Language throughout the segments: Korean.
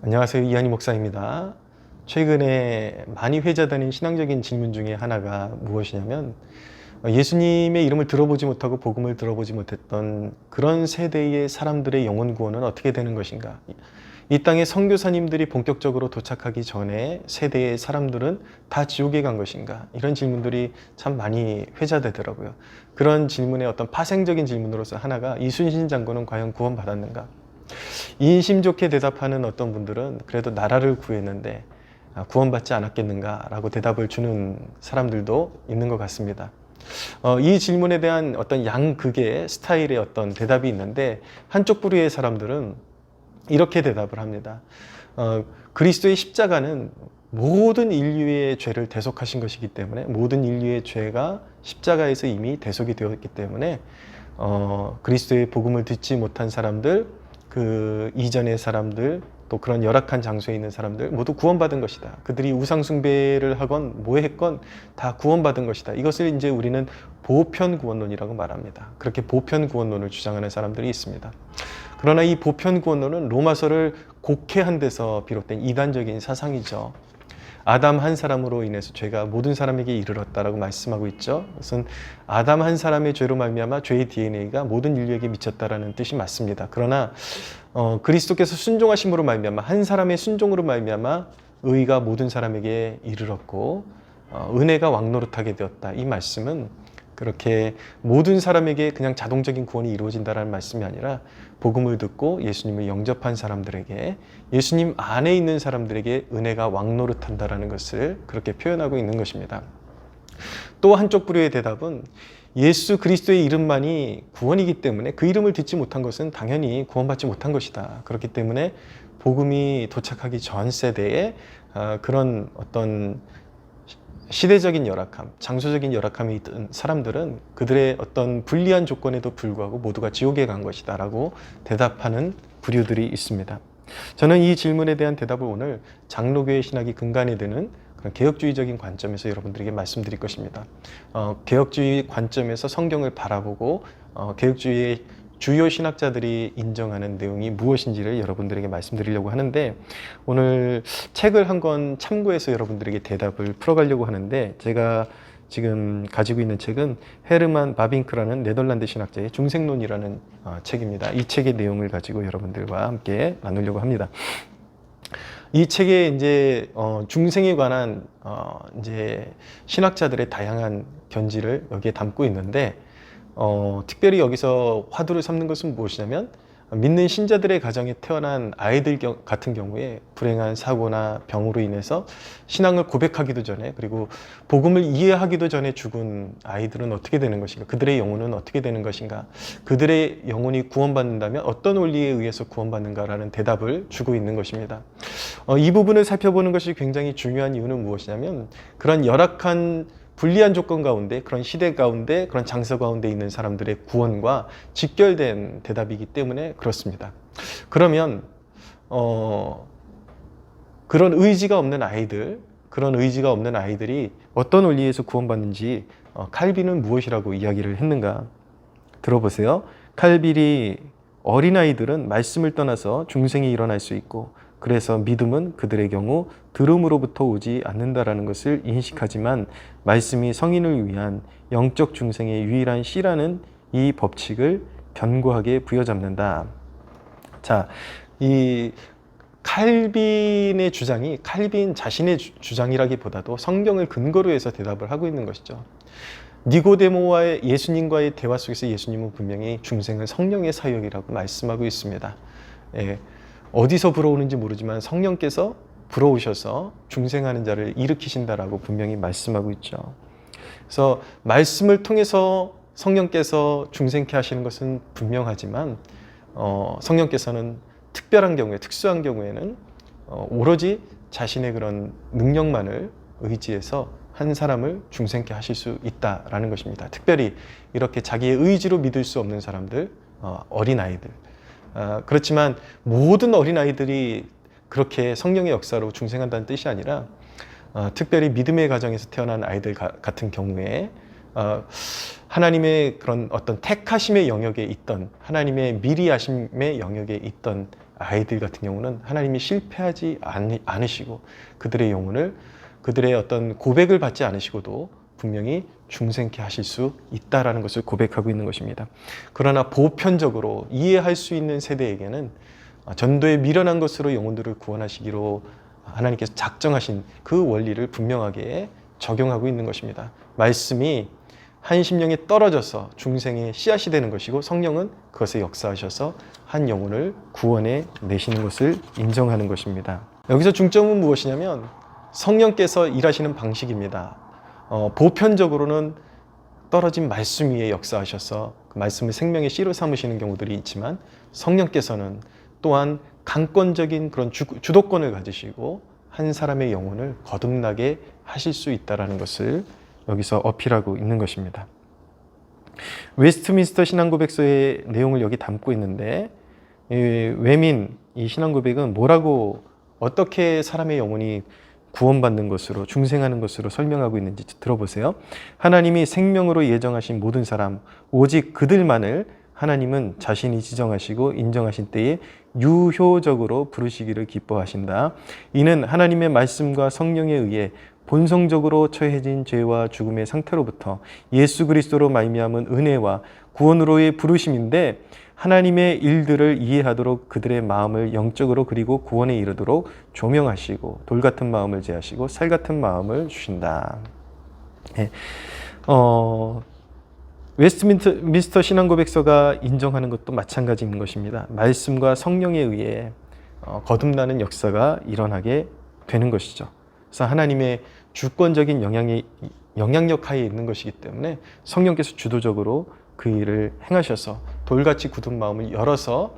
안녕하세요. 이한희 목사입니다. 최근에 많이 회자되는 신앙적인 질문 중에 하나가 무엇이냐면 예수님의 이름을 들어보지 못하고 복음을 들어보지 못했던 그런 세대의 사람들의 영혼 구원은 어떻게 되는 것인가? 이 땅에 선교사님들이 본격적으로 도착하기 전에 세대의 사람들은 다 지옥에 간 것인가? 이런 질문들이 참 많이 회자되더라고요. 그런 질문의 어떤 파생적인 질문으로서 하나가 이순신 장군은 과연 구원받았는가? 인심 좋게 대답하는 어떤 분들은 그래도 나라를 구했는데 구원받지 않았겠는가 라고 대답을 주는 사람들도 있는 것 같습니다. 이 질문에 대한 어떤 양극의 스타일의 어떤 대답이 있는데, 한쪽 부류의 사람들은 이렇게 대답을 합니다. 그리스도의 십자가는 모든 인류의 죄를 대속하신 것이기 때문에, 모든 인류의 죄가 십자가에서 이미 대속이 되었기 때문에 그리스도의 복음을 듣지 못한 사람들, 그 이전의 사람들, 또 그런 열악한 장소에 있는 사람들 모두 구원받은 것이다. 그들이 우상숭배를 하건 뭐 했건 다 구원받은 것이다. 이것을 이제 우리는 보편구원론이라고 말합니다. 그렇게 보편구원론을 주장하는 사람들이 있습니다. 그러나 이 보편구원론은 로마서를 곡해한 데서 비롯된 이단적인 사상이죠. 아담 한 사람으로 인해서 죄가 모든 사람에게 이르렀다라고 말씀하고 있죠. 그것은 아담 한 사람의 죄로 말미암아 죄의 DNA가 모든 인류에게 미쳤다라는 뜻이 맞습니다. 그러나 그리스도께서 순종하심으로 말미암아, 한 사람의 순종으로 말미암아 의가 모든 사람에게 이르렀고 은혜가 왕노릇하게 되었다. 이 말씀은 그렇게 모든 사람에게 그냥 자동적인 구원이 이루어진다는 말씀이 아니라, 복음을 듣고 예수님을 영접한 사람들에게, 예수님 안에 있는 사람들에게 은혜가 왕노릇한다는 것을 그렇게 표현하고 있는 것입니다. 또 한쪽 부류의 대답은 예수 그리스도의 이름만이 구원이기 때문에 그 이름을 듣지 못한 것은 당연히 구원받지 못한 것이다. 그렇기 때문에 복음이 도착하기 전 세대에 그런 어떤 시대적인 열악함, 장소적인 열악함이 있던 사람들은 그들의 어떤 불리한 조건에도 불구하고 모두가 지옥에 간 것이다 라고 대답하는 부류들이 있습니다. 저는 이 질문에 대한 대답을 오늘 장로교의 신학이 근간이 되는 그런 개혁주의적인 관점에서 여러분들에게 말씀드릴 것입니다. 개혁주의 관점에서 성경을 바라보고 개혁주의의 주요 신학자들이 인정하는 내용이 무엇인지를 여러분들에게 말씀드리려고 하는데, 오늘 책을 한 권 참고해서 여러분들에게 대답을 풀어가려고 하는데, 제가 지금 가지고 있는 책은 헤르만 바빙크라는 네덜란드 신학자의 중생론이라는 책입니다. 이 책의 내용을 가지고 여러분들과 함께 나누려고 합니다. 이 책에 이제 중생에 관한 이제 신학자들의 다양한 견지를 여기에 담고 있는데, 특별히 여기서 화두를 삼는 것은 무엇이냐면, 믿는 신자들의 가정에 태어난 아이들 같은 경우에 불행한 사고나 병으로 인해서 신앙을 고백하기도 전에, 그리고 복음을 이해하기도 전에 죽은 아이들은 어떻게 되는 것인가, 그들의 영혼은 어떻게 되는 것인가, 그들의 영혼이 구원받는다면 어떤 원리에 의해서 구원받는가라는 대답을 주고 있는 것입니다. 이 부분을 살펴보는 것이 굉장히 중요한 이유는 무엇이냐면, 그런 열악한 불리한 조건 가운데, 그런 시대 가운데, 그런 장소 가운데 있는 사람들의 구원과 직결된 대답이기 때문에 그렇습니다. 그러면 그런 의지가 없는 아이들이 어떤 원리에서 구원받는지 칼빈은 무엇이라고 이야기를 했는가? 들어보세요. 칼빈이 어린아이들은 말씀을 떠나서 중생이 일어날 수 있고, 그래서 믿음은 그들의 경우 들음으로부터 오지 않는다라는 것을 인식하지만, 말씀이 성인을 위한 영적 중생의 유일한 씨라는 이 법칙을 견고하게 부여잡는다. 자, 이 칼빈의 주장이 칼빈 자신의 주장이라기보다도 성경을 근거로 해서 대답을 하고 있는 것이죠. 니고데모와의 예수님과의 대화 속에서 예수님은 분명히 중생은 성령의 사역이라고 말씀하고 있습니다. 어디서 불어오는지 모르지만 성령께서 불어오셔서 중생하는 자를 일으키신다라고 분명히 말씀하고 있죠. 그래서 말씀을 통해서 성령께서 중생케 하시는 것은 분명하지만 성령께서는 특별한 경우에, 특수한 경우에는 오로지 자신의 그런 능력만을 의지해서 한 사람을 중생케 하실 수 있다라는 것입니다. 특별히 이렇게 자기의 의지로 믿을 수 없는 사람들, 어린아이들. 그렇지만 모든 어린아이들이 그렇게 성령의 역사로 중생한다는 뜻이 아니라, 특별히 믿음의 가정에서 태어난 아이들 같은 경우에 하나님의 그런 어떤 택하심의 영역에 있던, 하나님의 미리 하심의 영역에 있던 아이들 같은 경우는 하나님이 실패하지 않으시고 그들의 영혼을, 그들의 어떤 고백을 받지 않으시고도 분명히 중생케 하실 수 있다라는 것을 고백하고 있는 것입니다. 그러나 보편적으로 이해할 수 있는 세대에게는 전도에 미련한 것으로 영혼들을 구원하시기로 하나님께서 작정하신 그 원리를 분명하게 적용하고 있는 것입니다. 말씀이 한 심령에 떨어져서 중생의 씨앗이 되는 것이고 성령은 그것에 역사하셔서 한 영혼을 구원해 내시는 것을 인정하는 것입니다. 여기서 중점은 무엇이냐면 성령께서 일하시는 방식입니다. 보편적으로는 떨어진 말씀 위에 역사하셔서 그 말씀을 생명의 씨로 삼으시는 경우들이 있지만 성령께서는 또한 강권적인 그런 주도권을 가지시고 한 사람의 영혼을 거듭나게 하실 수 있다는 것을 여기서 어필하고 있는 것입니다. 웨스트민스터 신앙고백서의 내용을 여기 담고 있는데 외민 이 신앙고백은 뭐라고 어떻게 사람의 영혼이 구원받는 것으로 중생하는 것으로 설명하고 있는지 들어보세요. 하나님이 생명으로 예정하신 모든 사람 오직 그들만을 하나님은 자신이 지정하시고 인정하신 때에 유효적으로 부르시기를 기뻐하신다. 이는 하나님의 말씀과 성령에 의해 본성적으로 처해진 죄와 죽음의 상태로부터 예수 그리스도로 말미암은 은혜와 구원으로의 부르심인데 하나님의 일들을 이해하도록 그들의 마음을 영적으로 그리고 구원에 이르도록 조명하시고 돌 같은 마음을 제하시고 살 같은 마음을 주신다. 네. 웨스트민스터 신앙고백서가 인정하는 것도 마찬가지인 것입니다. 말씀과 성령에 의해 거듭나는 역사가 일어나게 되는 것이죠. 그래서 하나님의 주권적인 영향력 하에 있는 것이기 때문에 성령께서 주도적으로 그 일을 행하셔서 돌같이 굳은 마음을 열어서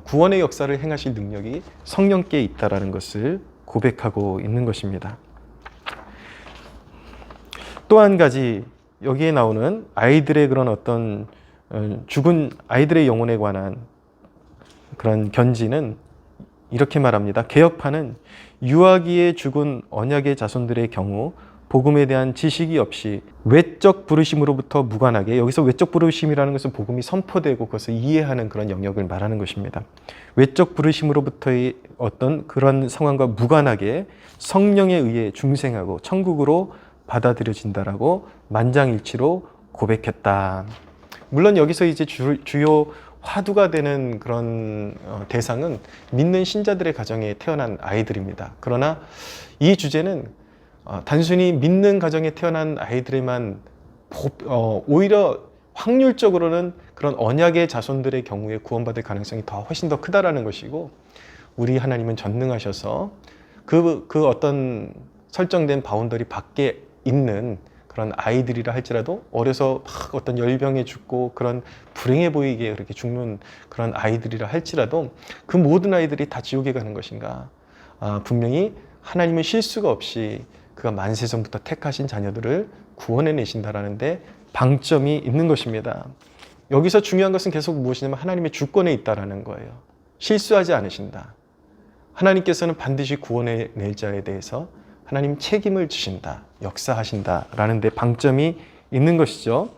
구원의 역사를 행하실 능력이 성령께 있다라는 것을 고백하고 있는 것입니다. 또 한 가지 여기에 나오는 아이들의 그런 어떤 죽은 아이들의 영혼에 관한 그런 견지는 이렇게 말합니다. 개역파는 유아기에 죽은 언약의 자손들의 경우 복음에 대한 지식이 없이 외적 부르심으로부터 무관하게, 여기서 외적 부르심이라는 것은 복음이 선포되고 그것을 이해하는 그런 영역을 말하는 것입니다. 외적 부르심으로부터의 어떤 그런 상황과 무관하게 성령에 의해 중생하고 천국으로 받아들여진다라고 만장일치로 고백했다. 물론 여기서 이제 주요 화두가 되는 그런 대상은 믿는 신자들의 가정에 태어난 아이들입니다. 그러나 이 주제는 단순히 믿는 가정에 태어난 아이들에만 오히려 확률적으로는 그런 언약의 자손들의 경우에 구원받을 가능성이 훨씬 더 크다라는 것이고, 우리 하나님은 전능하셔서 그 어떤 설정된 바운더리 밖에 있는 그런 아이들이라 할지라도 어려서 막 어떤 열병에 죽고 그런 불행해 보이게 그렇게 죽는 그런 아이들이라 할지라도 그 모든 아이들이 다 지옥에 가는 것인가? 분명히 하나님은 실수가 없이 그가 만세전부터 택하신 자녀들을 구원해 내신다라는데 방점이 있는 것입니다. 여기서 중요한 것은 계속 무엇이냐면 하나님의 주권에 있다라는 거예요. 실수하지 않으신다. 하나님께서는 반드시 구원해 낼 자에 대해서 하나님 책임을 주신다, 역사하신다라는 데 방점이 있는 것이죠.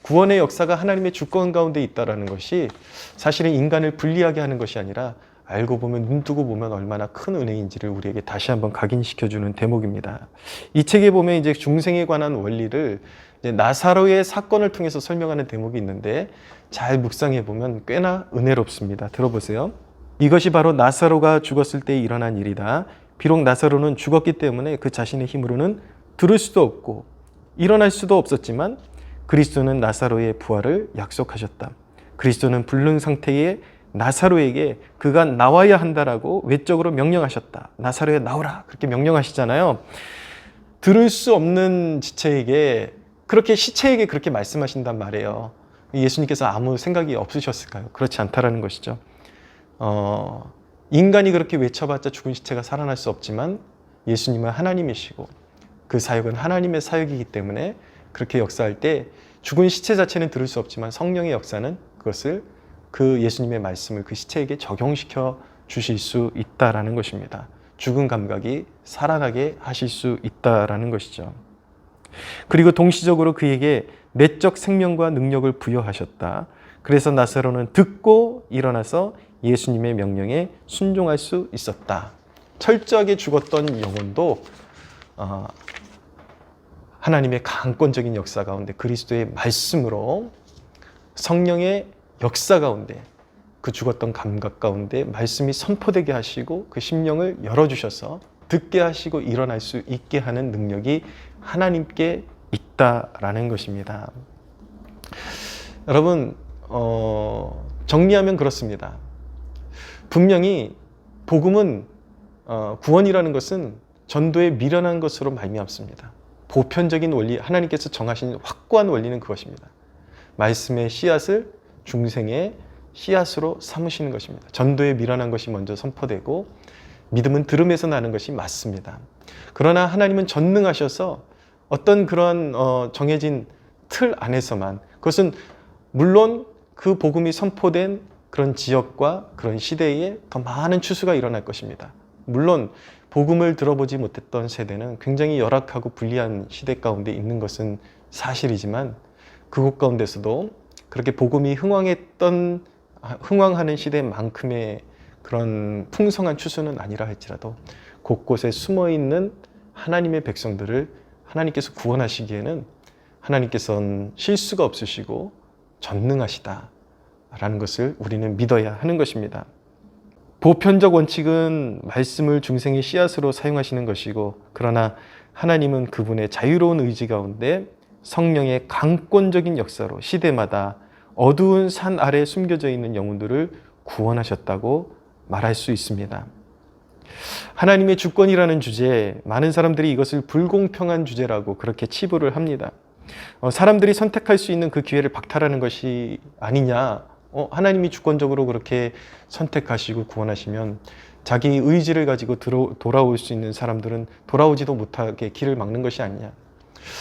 구원의 역사가 하나님의 주권 가운데 있다라는 것이 사실은 인간을 불리하게 하는 것이 아니라 알고 보면, 눈 뜨고 보면 얼마나 큰 은혜인지를 우리에게 다시 한번 각인시켜주는 대목입니다. 이 책에 보면 이제 중생에 관한 원리를 이제 나사로의 사건을 통해서 설명하는 대목이 있는데 잘 묵상해 보면 꽤나 은혜롭습니다. 들어보세요. 이것이 바로 나사로가 죽었을 때 일어난 일이다. 비록 나사로는 죽었기 때문에 그 자신의 힘으로는 들을 수도 없고 일어날 수도 없었지만 그리스도는 나사로의 부활을 약속하셨다. 그리스도는 불능 상태의 나사로에게 그가 나와야 한다라고 외적으로 명령하셨다. 나사로에 나오라 그렇게 명령하시잖아요. 들을 수 없는 지체에게 그렇게 시체에게 그렇게 말씀하신단 말이에요. 예수님께서 아무 생각이 없으셨을까요? 그렇지 않다라는 것이죠. 인간이 그렇게 외쳐봤자 죽은 시체가 살아날 수 없지만 예수님은 하나님이시고 그 사역은 하나님의 사역이기 때문에 그렇게 역사할 때 죽은 시체 자체는 들을 수 없지만 성령의 역사는 그것을 그 예수님의 말씀을 그 시체에게 적용시켜 주실 수 있다라는 것입니다. 죽은 감각이 살아나게 하실 수 있다라는 것이죠. 그리고 동시적으로 그에게 내적 생명과 능력을 부여하셨다. 그래서 나사로는 듣고 일어나서 예수님의 명령에 순종할 수 있었다. 철저하게 죽었던 영혼도 하나님의 강권적인 역사 가운데 그리스도의 말씀으로 성령의 역사 가운데 그 죽었던 감각 가운데 말씀이 선포되게 하시고 그 심령을 열어주셔서 듣게 하시고 일어날 수 있게 하는 능력이 하나님께 있다라는 것입니다. 여러분, 정리하면 그렇습니다. 분명히 복음은 구원이라는 것은 전도에 미련한 것으로 말미암습니다. 보편적인 원리, 하나님께서 정하신 확고한 원리는 그것입니다. 말씀의 씨앗을 중생의 씨앗으로 삼으시는 것입니다. 전도에 미련한 것이 먼저 선포되고 믿음은 들음에서 나는 것이 맞습니다. 그러나 하나님은 전능하셔서 어떤 그런 정해진 틀 안에서만, 그것은 물론 그 복음이 선포된 그런 지역과 그런 시대에 더 많은 추수가 일어날 것입니다. 물론 복음을 들어보지 못했던 세대는 굉장히 열악하고 불리한 시대 가운데 있는 것은 사실이지만 그곳 가운데서도 그렇게 복음이 흥왕하는 시대만큼의 그런 풍성한 추수는 아니라 할지라도 곳곳에 숨어있는 하나님의 백성들을 하나님께서 구원하시기에는 하나님께서는 실수가 없으시고 전능하시다라는 것을 우리는 믿어야 하는 것입니다. 보편적 원칙은 말씀을 중생의 씨앗으로 사용하시는 것이고, 그러나 하나님은 그분의 자유로운 의지 가운데 성령의 강권적인 역사로 시대마다 어두운 산 아래 숨겨져 있는 영혼들을 구원하셨다고 말할 수 있습니다. 하나님의 주권이라는 주제에 많은 사람들이 이것을 불공평한 주제라고 그렇게 치부를 합니다. 사람들이 선택할 수 있는 그 기회를 박탈하는 것이 아니냐. 하나님이 주권적으로 그렇게 선택하시고 구원하시면 자기 의지를 가지고 돌아올 수 있는 사람들은 돌아오지도 못하게 길을 막는 것이 아니냐.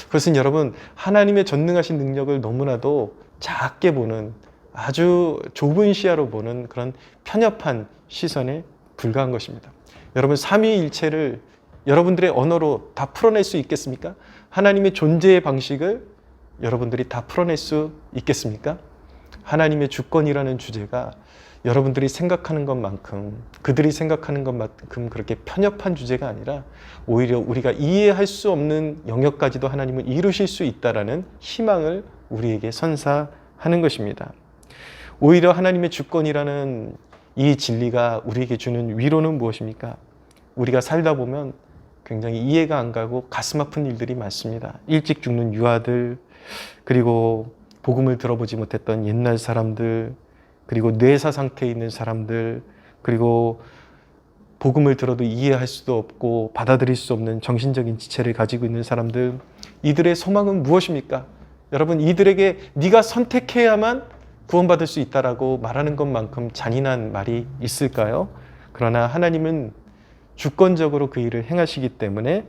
그것은 여러분, 하나님의 전능하신 능력을 너무나도 작게 보는, 아주 좁은 시야로 보는 그런 편협한 시선에 불과한 것입니다. 여러분, 삼위일체를 여러분들의 언어로 다 풀어낼 수 있겠습니까? 하나님의 존재의 방식을 여러분들이 다 풀어낼 수 있겠습니까? 하나님의 주권이라는 주제가 여러분들이 생각하는 것만큼, 그들이 생각하는 것만큼 그렇게 편협한 주제가 아니라 오히려 우리가 이해할 수 없는 영역까지도 하나님은 이루실 수 있다라는 희망을 우리에게 선사하는 것입니다. 오히려 하나님의 주권이라는 이 진리가 우리에게 주는 위로는 무엇입니까? 우리가 살다 보면 굉장히 이해가 안 가고 가슴 아픈 일들이 많습니다. 일찍 죽는 유아들, 그리고 복음을 들어보지 못했던 옛날 사람들, 그리고 뇌사 상태에 있는 사람들, 그리고 복음을 들어도 이해할 수도 없고 받아들일 수 없는 정신적인 지체를 가지고 있는 사람들, 이들의 소망은 무엇입니까? 여러분, 이들에게 네가 선택해야만 구원받을 수 있다라고 말하는 것만큼 잔인한 말이 있을까요? 그러나 하나님은 주권적으로 그 일을 행하시기 때문에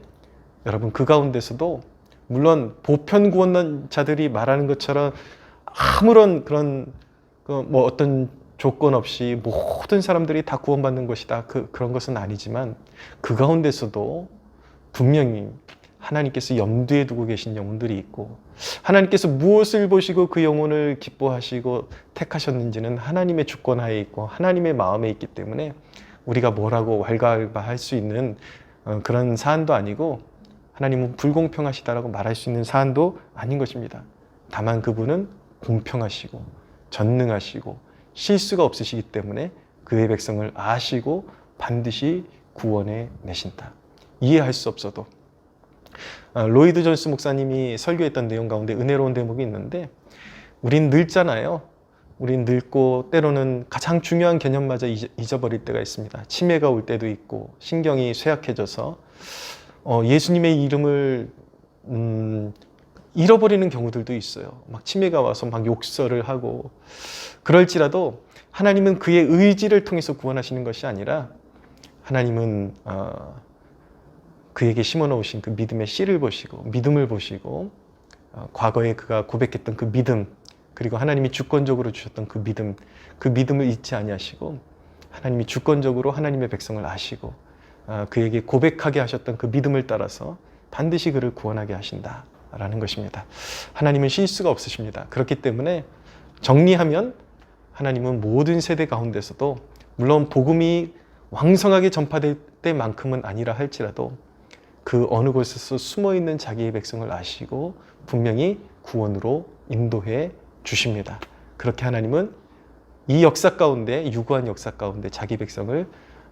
여러분, 그 가운데서도 물론 보편 구원자들이 말하는 것처럼 아무런 그런 어떤 조건 없이 모든 사람들이 다 구원받는 것이다, 그런 것은 아니지만 그 가운데서도 분명히 하나님께서 염두에 두고 계신 영혼들이 있고, 하나님께서 무엇을 보시고 그 영혼을 기뻐하시고 택하셨는지는 하나님의 주권 하에 있고 하나님의 마음에 있기 때문에 우리가 뭐라고 왈가왈부할 수 있는 그런 사안도 아니고, 하나님은 불공평하시다라고 말할 수 있는 사안도 아닌 것입니다. 다만 그분은 공평하시고 전능하시고 실수가 없으시기 때문에 그의 백성을 아시고 반드시 구원해 내신다. 이해할 수 없어도. 로이드 존스 목사님이 설교했던 내용 가운데 은혜로운 대목이 있는데, 우린 늙잖아요. 우린 늙고 때로는 가장 중요한 개념마저 잊어버릴 때가 있습니다. 치매가 올 때도 있고 신경이 쇠약해져서 예수님의 이름을 잃어버리는 경우들도 있어요. 막 치매가 와서 막 욕설을 하고, 그럴지라도 하나님은 그의 의지를 통해서 구원하시는 것이 아니라 하나님은 그에게 심어놓으신 그 믿음의 씨를 보시고 믿음을 보시고 과거에 그가 고백했던 그 믿음, 그리고 하나님이 주권적으로 주셨던 그 믿음을 잊지 아니하시고 하나님이 주권적으로 하나님의 백성을 아시고 그에게 고백하게 하셨던 그 믿음을 따라서 반드시 그를 구원하게 하신다라는 것입니다. 하나님은 실수가 없으십니다. 그렇기 때문에 정리하면 하나님은 모든 세대 가운데서도 물론 복음이 왕성하게 전파될 때만큼은 아니라 할지라도 그 어느 곳에서 숨어있는 자기의 백성을 아시고 분명히 구원으로 인도해 주십니다. 그렇게 하나님은 이 역사 가운데, 유구한 역사 가운데 자기 백성을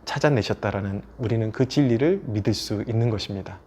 찾아내셨다라는, 우리는 그 진리를 믿을 수 있는 것입니다.